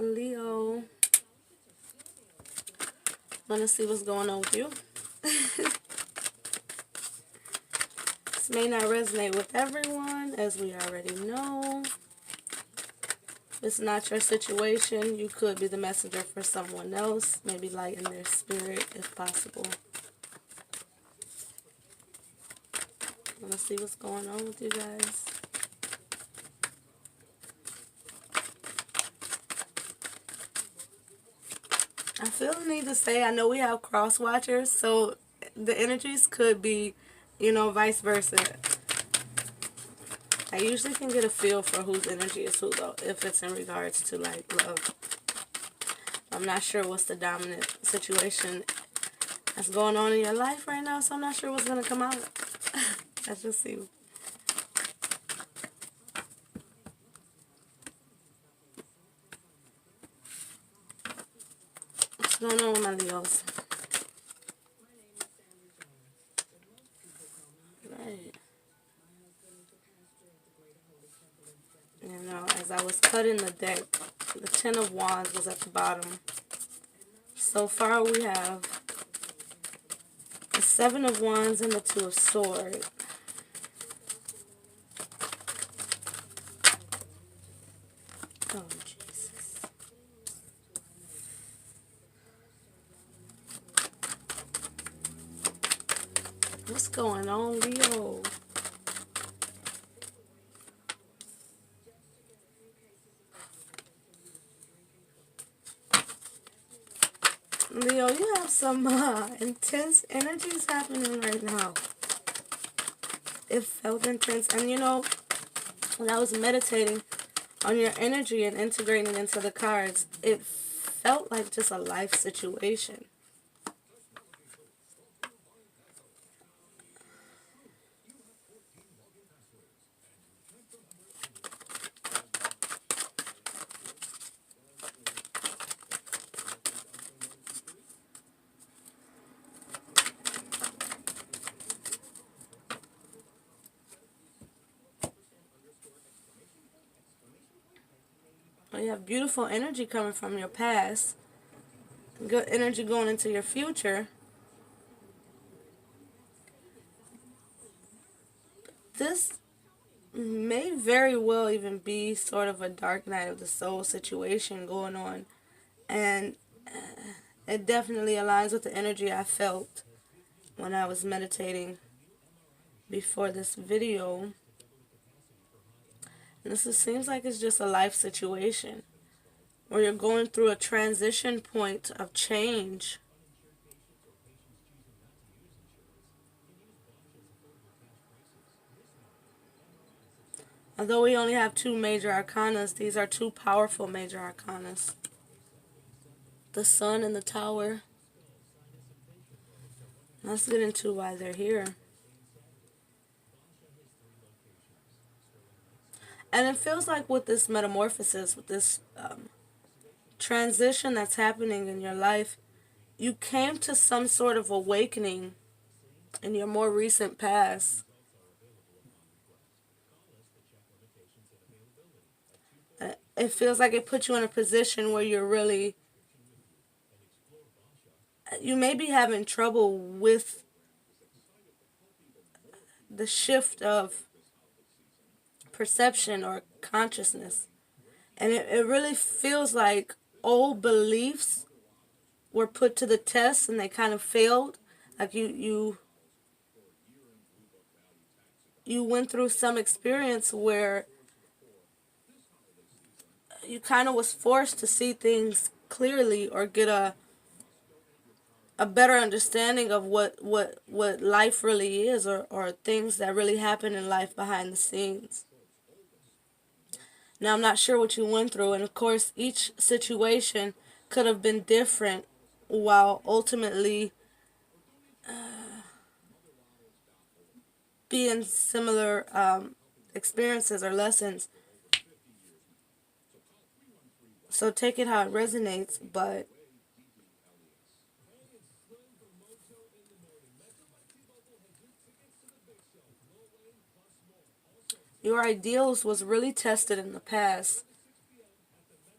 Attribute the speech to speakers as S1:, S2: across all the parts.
S1: Leo, want to see what's going on with you. This may not resonate with everyone, as we already know. If it's not your situation, you could be the messenger for someone else. Maybe lighten their spirit if possible. Want to see what's going on with you guys. I feel the need to say, I know we have cross watchers, so the energies could be, vice versa. I usually can get a feel for whose energy is who, though, if it's in regards to, like, love. I'm not sure what's the dominant situation that's going on in your life right now, so I'm not sure what's going to come out. Let's just see. What's going on with my Leos? Right. As I was cutting the deck, the Ten of Wands was at the bottom. So far we have the Seven of Wands and the Two of Swords. Oh, Jesus. What's going on, Leo? Leo, you have some intense energies happening right now. It felt intense. And when I was meditating on your energy and integrating it into the cards, it felt like just a life situation. You have beautiful energy coming from your past. Good energy going into your future. This may very well even be sort of a dark night of the soul situation going on. And it definitely aligns with the energy I felt when I was meditating before this video. And this seems like it's just a life situation where you're going through a transition point of change. Although we only have two major arcanas, these are two powerful major arcanas. The Sun and the Tower. Let's get into why they're here. And it feels like with this metamorphosis, with this transition that's happening in your life, you came to some sort of awakening in your more recent past. It feels like it put you in a position where you may be having trouble with the shift of perception or consciousness. And it really feels like old beliefs were put to the test and they kind of failed. Like you went through some experience where you kind of was forced to see things clearly or get a better understanding of what life really is, or things that really happen in life behind the scenes. Now, I'm not sure what you went through, and of course, each situation could have been different, while ultimately being similar experiences or lessons. So take it how it resonates, but your ideals was really tested in the past,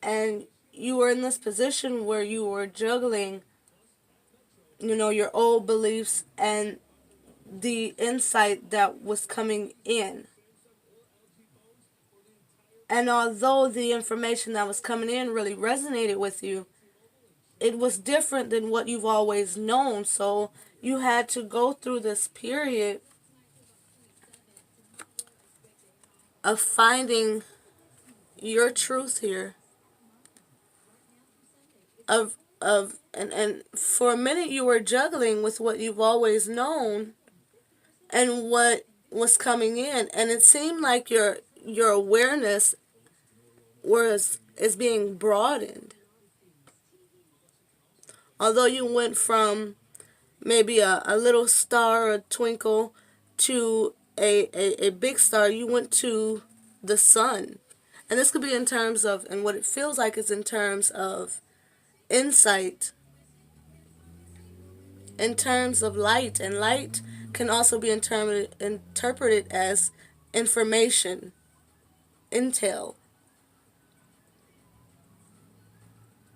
S1: and you were in this position where you were juggling, your old beliefs and the insight that was coming in. And although the information that was coming in really resonated with you, it was different than what you've always known. So you had to go through this period of finding your truth here. And for a minute you were juggling with what you've always known and what was coming in, and it seemed like your awareness is being broadened. Although you went from maybe a little star or a twinkle to a big star, you went to the sun. And this could be in terms of, and what it feels like is in terms of insight, in terms of light. And light can also be interpreted as information, intel.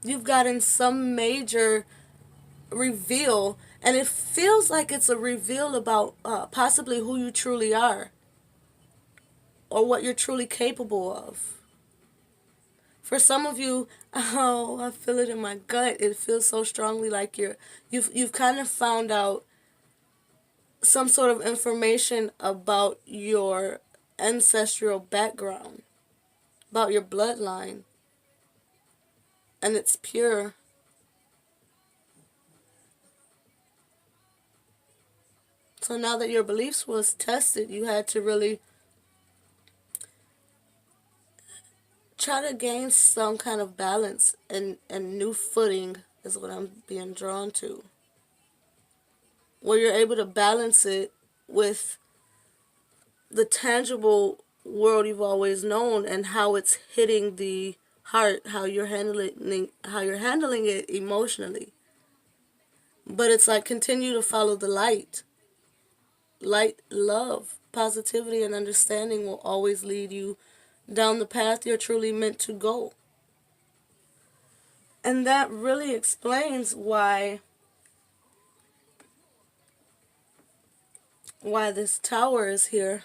S1: You've gotten some major reveal, and it feels like it's a reveal about possibly who you truly are or what you're truly capable of. For some of you, oh, I feel it in my gut. It feels so strongly like you've kind of found out some sort of information about your ancestral background, about your bloodline, and it's pure. So now that your beliefs was tested, you had to really try to gain some kind of balance and new footing is what I'm being drawn to. Where you're able to balance it with the tangible world you've always known and how it's hitting the heart, how you're handling it emotionally. But it's like continue to follow the light. Light, love, positivity, and understanding will always lead you down the path you're truly meant to go. And that really explains why this tower is here,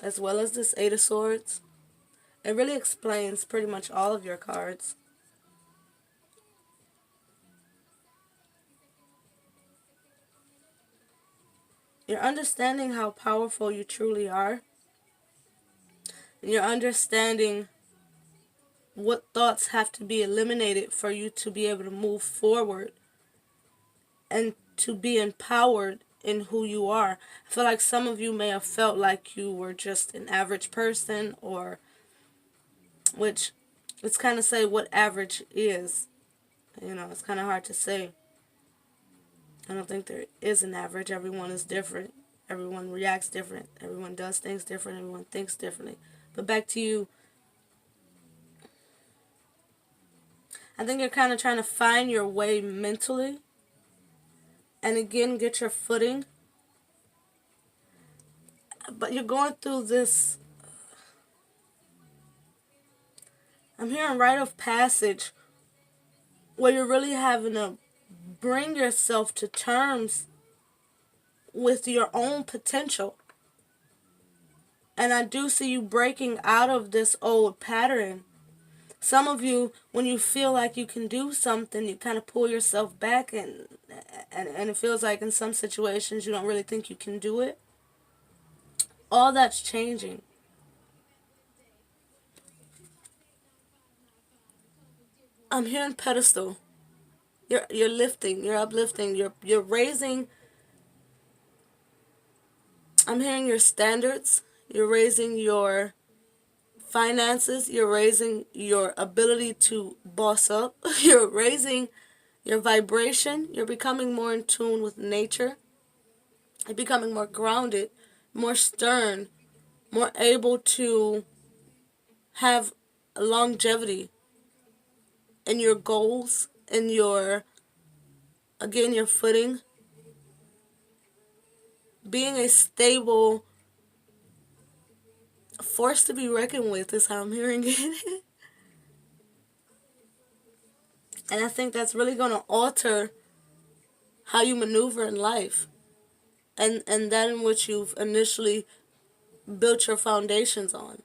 S1: as well as this Eight of Swords. It really explains pretty much all of your cards. You're understanding how powerful you truly are. And you're understanding what thoughts have to be eliminated for you to be able to move forward and to be empowered in who you are. I feel like some of you may have felt like you were just an average person, or which it's kind of say what average is. It's kind of hard to say. I don't think there is an average. Everyone is different. Everyone reacts different. Everyone does things different. Everyone thinks differently. But back to you. I think you're kind of trying to find your way mentally. And again, get your footing. But you're going through this. I'm hearing rite of passage where you're really having to bring yourself to terms with your own potential. And I do see you breaking out of this old pattern. Some of you, when you feel like you can do something, you kind of pull yourself back, and it feels like in some situations you don't really think you can do it. All that's changing. I'm hearing pedestal. You're lifting, you're uplifting, you're raising. I'm hearing your standards. You're raising your finances. You're raising your ability to boss up. You're raising your vibration. You're becoming more in tune with nature. You're becoming more grounded, more stern, more able to have longevity in your goals, in your, again, your footing. Being a stable force to be reckoned with is how I'm hearing it. And I think that's really going to alter how you maneuver in life, and that in which you've initially built your foundations on.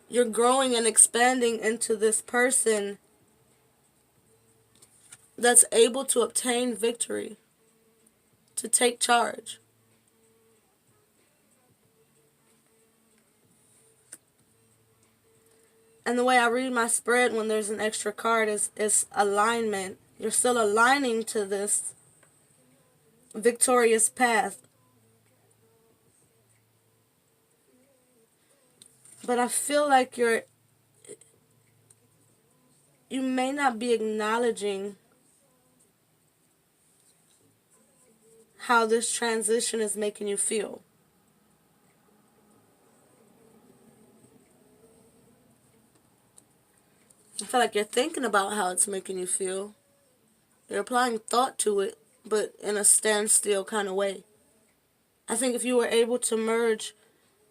S1: You're growing and expanding into this person that's able to obtain victory, to take charge. And the way I read my spread when there's an extra card is alignment. You're still aligning to this victorious path. But I feel like you may not be acknowledging how this transition is making you feel. I feel like you're thinking about how it's making you feel. You're applying thought to it, but in a standstill kind of way. I think if you were able to merge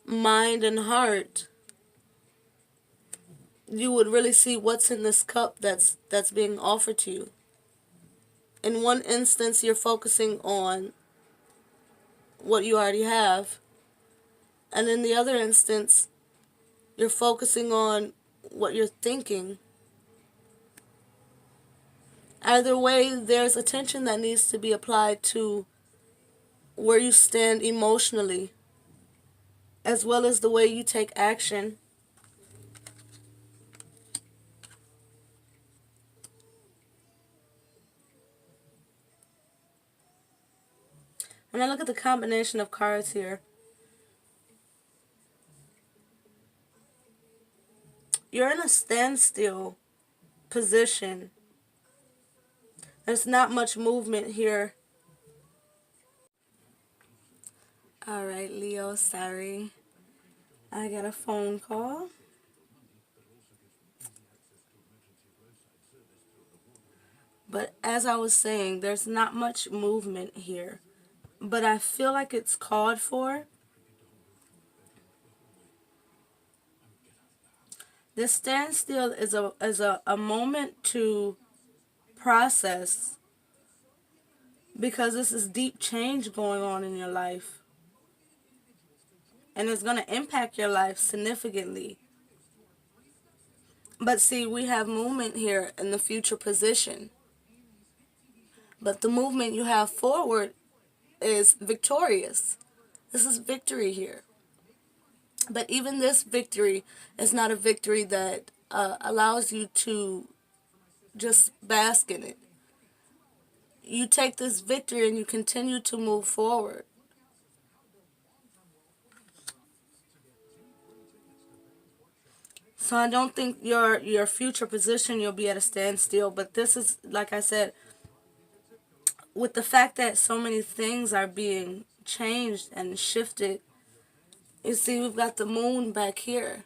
S1: mind and heart, you would really see what's in this cup that's being offered to you. In one instance, you're focusing on what you already have, and in the other instance, you're focusing on what you're thinking. Either way, there's attention that needs to be applied to where you stand emotionally, as well as the way you take action. When I look at the combination of cards here, you're in a standstill position. There's not much movement here. Alright, Leo, sorry. I got a phone call. But as I was saying, there's not much movement here. But I feel like it's called for. This standstill is a moment to process, because this is deep change going on in your life. And it's going to impact your life significantly. But see, we have movement here in the future position. But the movement you have forward is victorious. This is victory here. But even this victory is not a victory that allows you to just bask in it. You take this victory and you continue to move forward. So I don't think your future position you'll be at a standstill. But this is, like I said, with the fact that so many things are being changed and shifted. You see, we've got the moon back here.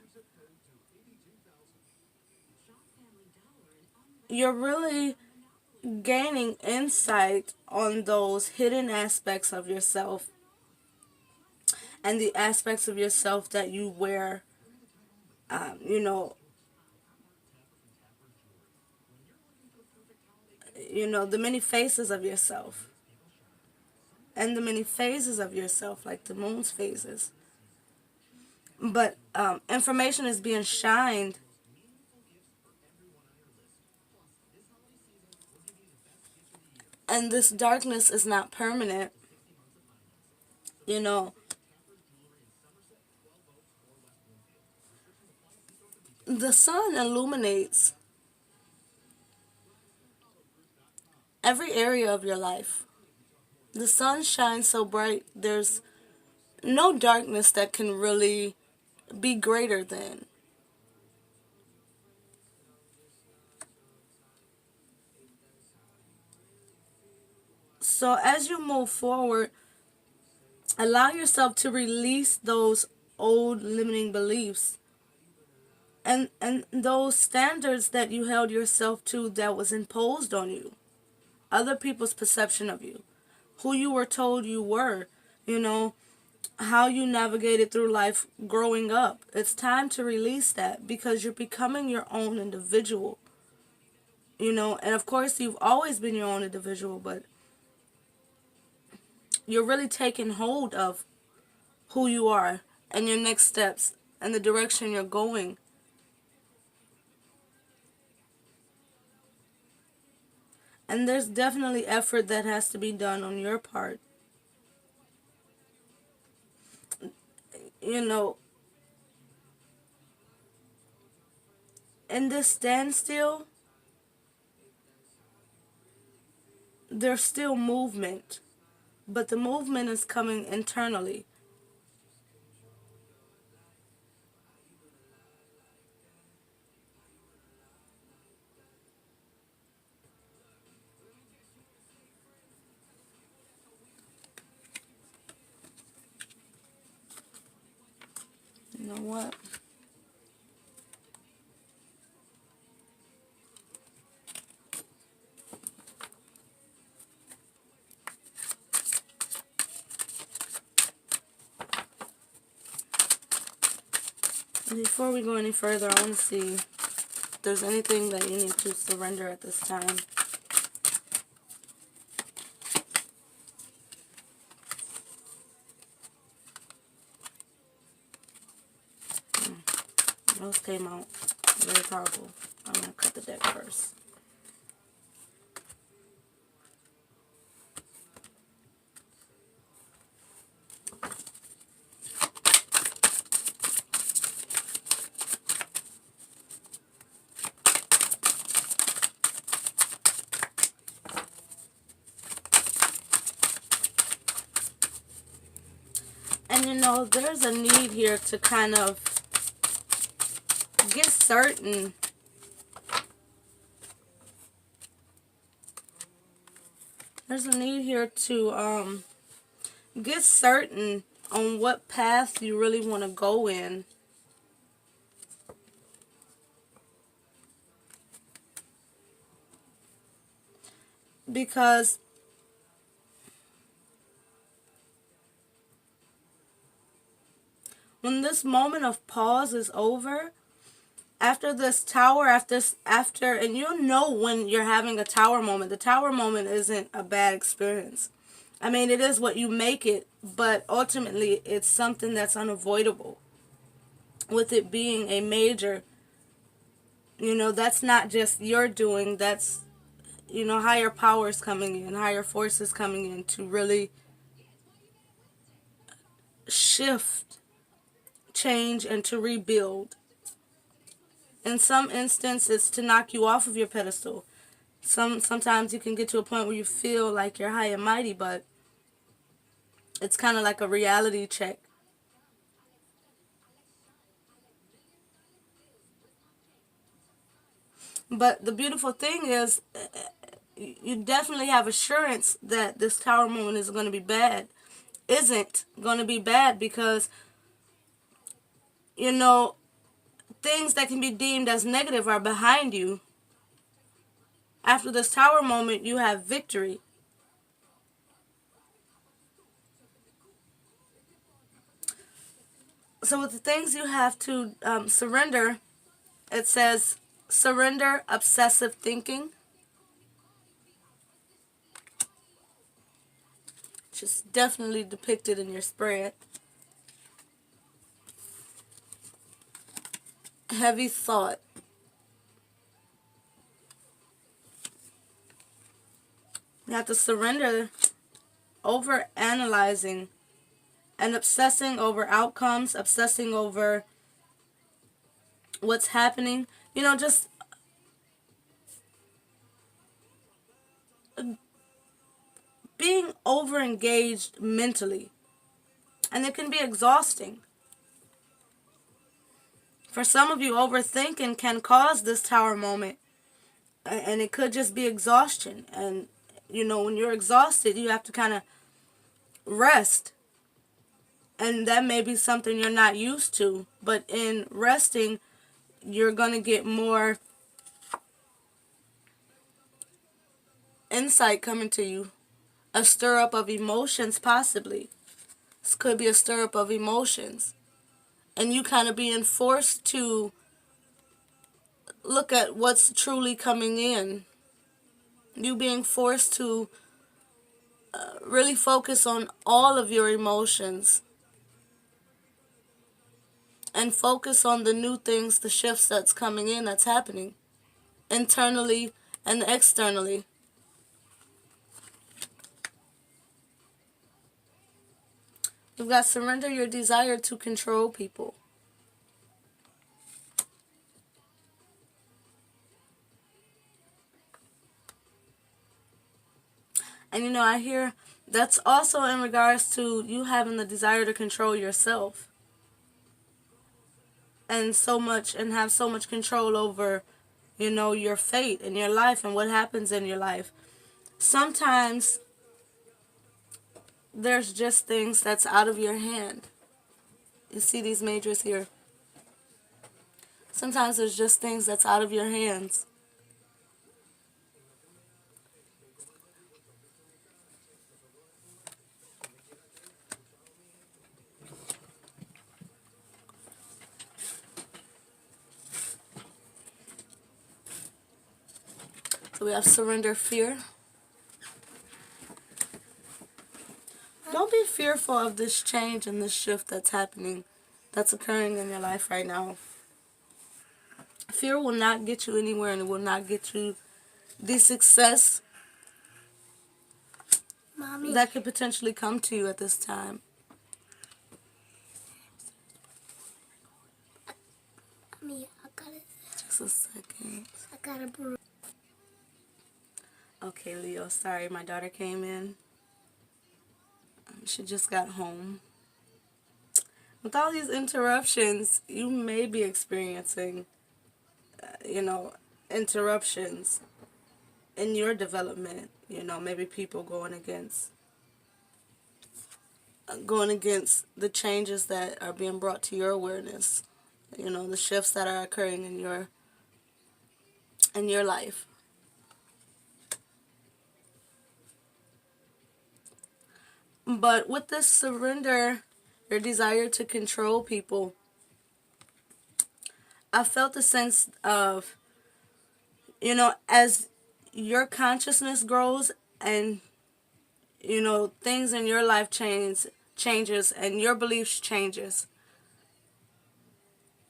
S1: You're really gaining insight on those hidden aspects of yourself and the aspects of yourself that you wear, you know, the many faces of yourself and the many phases of yourself, like the moon's phases. But information is being shined. And this darkness is not permanent. You know, the sun illuminates every area of your life. The sun shines so bright, there's no darkness that can really be greater than. So as you move forward, allow yourself to release those old limiting beliefs and those standards that you held yourself to that was imposed on you. Other people's perception of you. Who you were told you were. You know, how you navigated through life growing up. It's time to release that because you're becoming your own individual. And of course, you've always been your own individual, but you're really taking hold of who you are and your next steps and the direction you're going. And there's definitely effort that has to be done on your part. You know, in this standstill, there's still movement, but the movement is coming internally. You know what? Before we go any further, I want to see if there's anything that you need to surrender at this time. Those came out very powerful. I'm going to cut the deck first. And there's a need here to kind of get certain. There's a need here to get certain on what path you really want to go in. Because when this moment of pause is over, after this tower, after, and you'll know when you're having a tower moment. The tower moment isn't a bad experience. I mean, it is what you make it, but ultimately it's something that's unavoidable. With it being a major, that's not just your doing, that's, higher powers coming in, higher forces coming in to really shift, change, and to rebuild. In some instances, to knock you off of your pedestal. Sometimes you can get to a point where you feel like you're high and mighty, but it's kind of like a reality check. But the beautiful thing is, you definitely have assurance that this tower moment is going to be bad. Isn't going to be bad because, things that can be deemed as negative are behind you. After this tower moment, you have victory. So with the things you have to surrender, it says surrender obsessive thinking. Which is definitely depicted in your spread. Heavy thought. You have to surrender over analyzing and obsessing over outcomes, obsessing over what's happening. Just being over engaged mentally. And it can be exhausting. For some of you, overthinking can cause this tower moment. And it could just be exhaustion. And, when you're exhausted, you have to kind of rest. And that may be something you're not used to. But in resting, you're going to get more insight coming to you. A stir up of emotions, possibly. It's could be a stir up of emotions. And you kind of being forced to look at what's truly coming in. You being forced to really focus on all of your emotions and focus on the new things, the shifts that's coming in, that's happening internally and externally. You've got to surrender your desire to control people. And I hear that's also in regards to you having the desire to control yourself. And have so much control over, your fate and your life and what happens in your life. Sometimes there's just things that's out of your hand. You see these majors here. Sometimes there's just things that's out of your hands. So we have surrender, fear. Don't be fearful of this change and this shift that's happening, that's occurring in your life right now. Fear will not get you anywhere, and it will not get you the success Mommy, that could potentially come to you at this time. Mommy, I got it. Just a second. I got a brew. Okay, Leo, sorry, my daughter came in. She just got home. With all these interruptions, you may be experiencing, interruptions in your development. Maybe people going against the changes that are being brought to your awareness. The shifts that are occurring in your life. But with this surrender, your desire to control people, I felt a sense of, as your consciousness grows and, things in your life changes and your beliefs changes.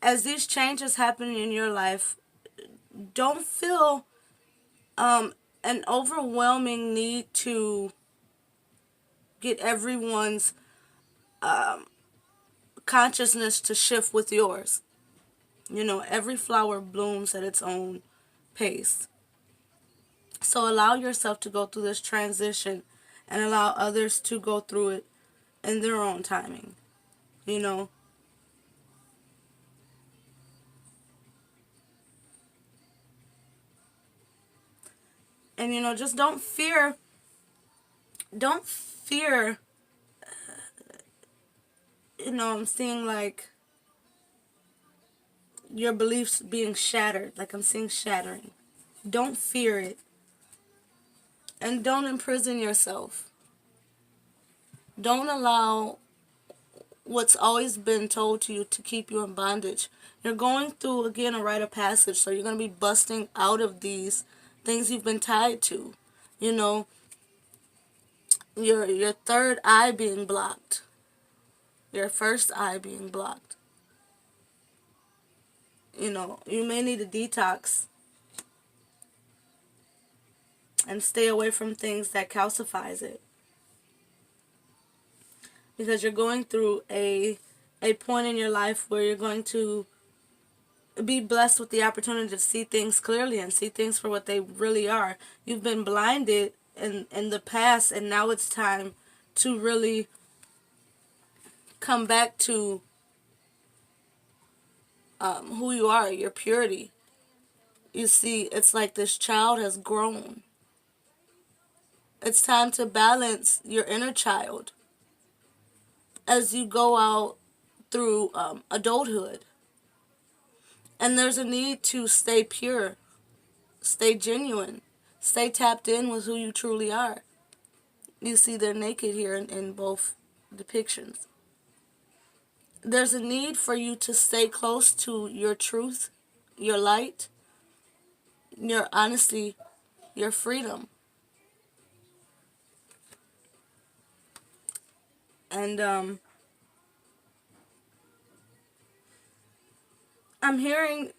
S1: As these changes happen in your life, don't feel an overwhelming need to get everyone's consciousness to shift with yours. Every flower blooms at its own pace. So allow yourself to go through this transition and allow others to go through it in their own timing. And just don't fear I'm seeing like your beliefs being shattered, like I'm seeing shattering. Don't fear it. And don't imprison yourself. Don't allow what's always been told to you to keep you in bondage. You're going through, again, a rite of passage, so you're going to be busting out of these things you've been tied to. Your third eye being blocked. Your first eye being blocked. You may need a detox and stay away from things that calcifies it. Because you're going through a point in your life where you're going to be blessed with the opportunity to see things clearly and see things for what they really are. You've been blinded in the past, and now it's time to really come back to who you are, your purity. You see, it's like this child has grown. It's time to balance your inner child as you go out through adulthood. And there's a need to stay pure, stay genuine, stay tapped in with who you truly are. You see they're naked here in both depictions. There's a need for you to stay close to your truth, your light, your honesty, your freedom. And I'm hearing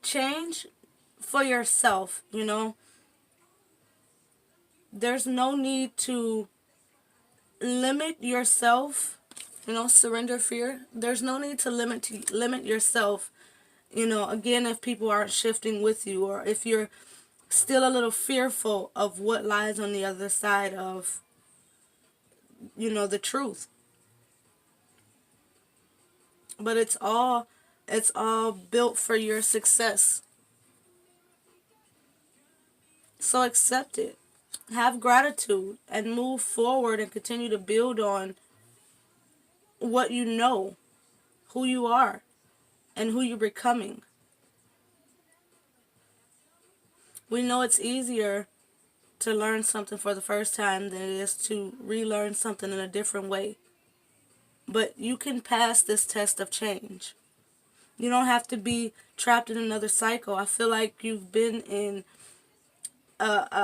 S1: change for yourself, you know. There's no need to limit yourself, you know, surrender fear. There's no need to limit yourself, you know, again, if people aren't shifting with you, or if you're still a little fearful of what lies on the other side of, you know, the truth. But it's all built for your success. So accept it. Have gratitude and move forward and continue to build on what you know, who you are, and who you're becoming. We know it's easier to learn something for the first time than it is to relearn something in a different way. But you can pass this test of change. You don't have to be trapped in another cycle. I feel like you've been in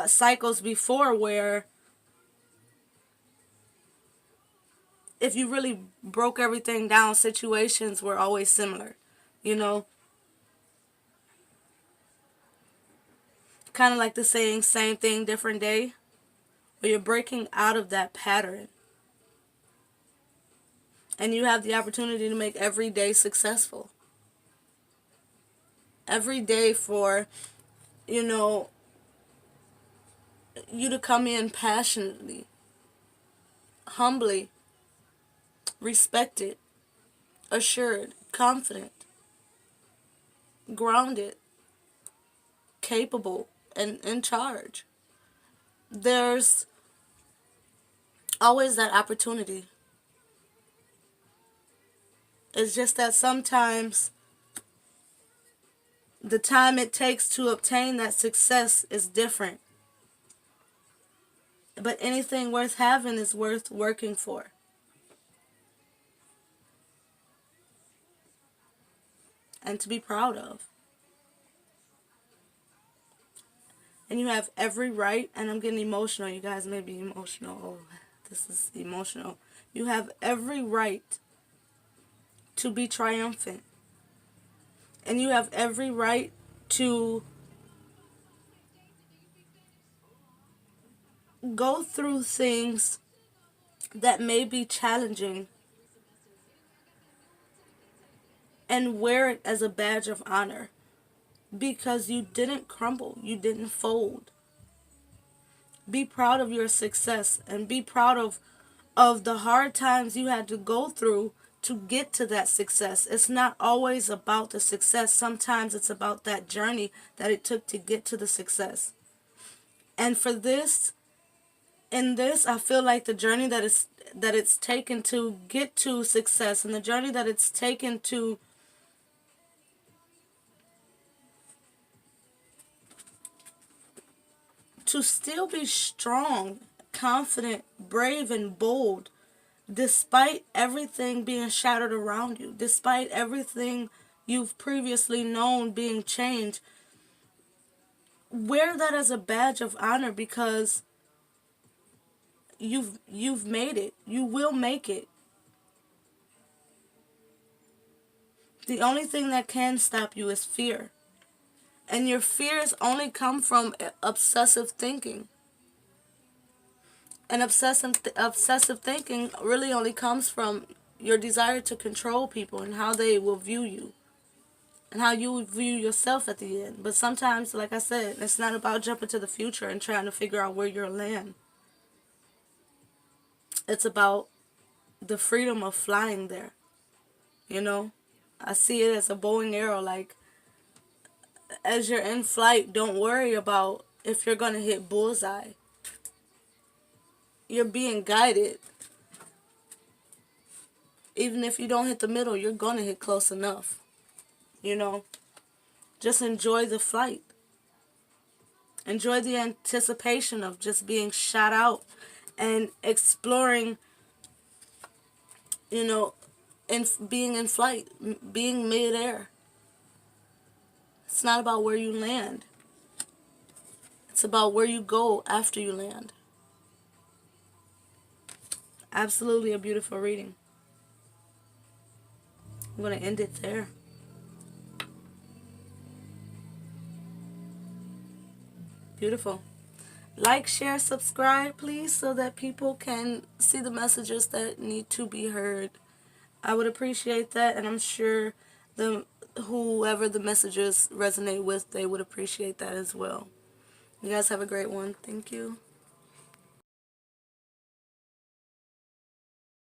S1: cycles before where if you really broke everything down, situations were always similar. You know, kind of like the saying, same thing, different day. But you're breaking out of that pattern. And you have the opportunity to make every day successful. Every day for, you know, you to come in passionately, humbly, respected, assured, confident, grounded, capable, and in charge. There's always that opportunity. It's just that sometimes the time it takes to obtain that success is different. But anything worth having is worth working for. And to be proud of. And you have every right, and I'm getting emotional. You guys may be emotional. Oh, this is emotional. You have every right to be triumphant. And you have every right to go through things that may be challenging and wear it as a badge of honor because you didn't crumble, you didn't fold. Be proud of your success and be proud of the hard times you had to go through to get to that success. It's not always about the success. Sometimes it's about that journey that it took to get to the success. And for this, in this, I feel like the journey that it's taken to get to success and the journey that it's taken to still be strong, confident, brave, and bold, despite everything being shattered around you, despite everything you've previously known being changed. Wear that as a badge of honor because you've made it. You will make it. The only thing that can stop you is fear. And your fears only come from obsessive thinking. And obsessive thinking really only comes from your desire to control people and how they will view you and how you view yourself at the end. But sometimes, like I said, it's not about jumping to the future and trying to figure out where you'll land. It's about the freedom of flying there. You know, I see it as a bow and arrow. Like, as you're in flight, don't worry about if you're going to hit bullseye. You're being guided. Even if you don't hit the middle, you're going to hit close enough. You know, just enjoy the flight. Enjoy the anticipation of just being shot out and exploring, you know, being in flight, being mid-air. It's not about where you land. It's about where you go after you land. Absolutely a beautiful reading. I'm going to end it there. Beautiful. Like, share, subscribe, please, so that people can see the messages that need to be heard. I would appreciate that, and I'm sure whoever the messages resonate with, they would appreciate that as well. You guys have a great one. Thank you.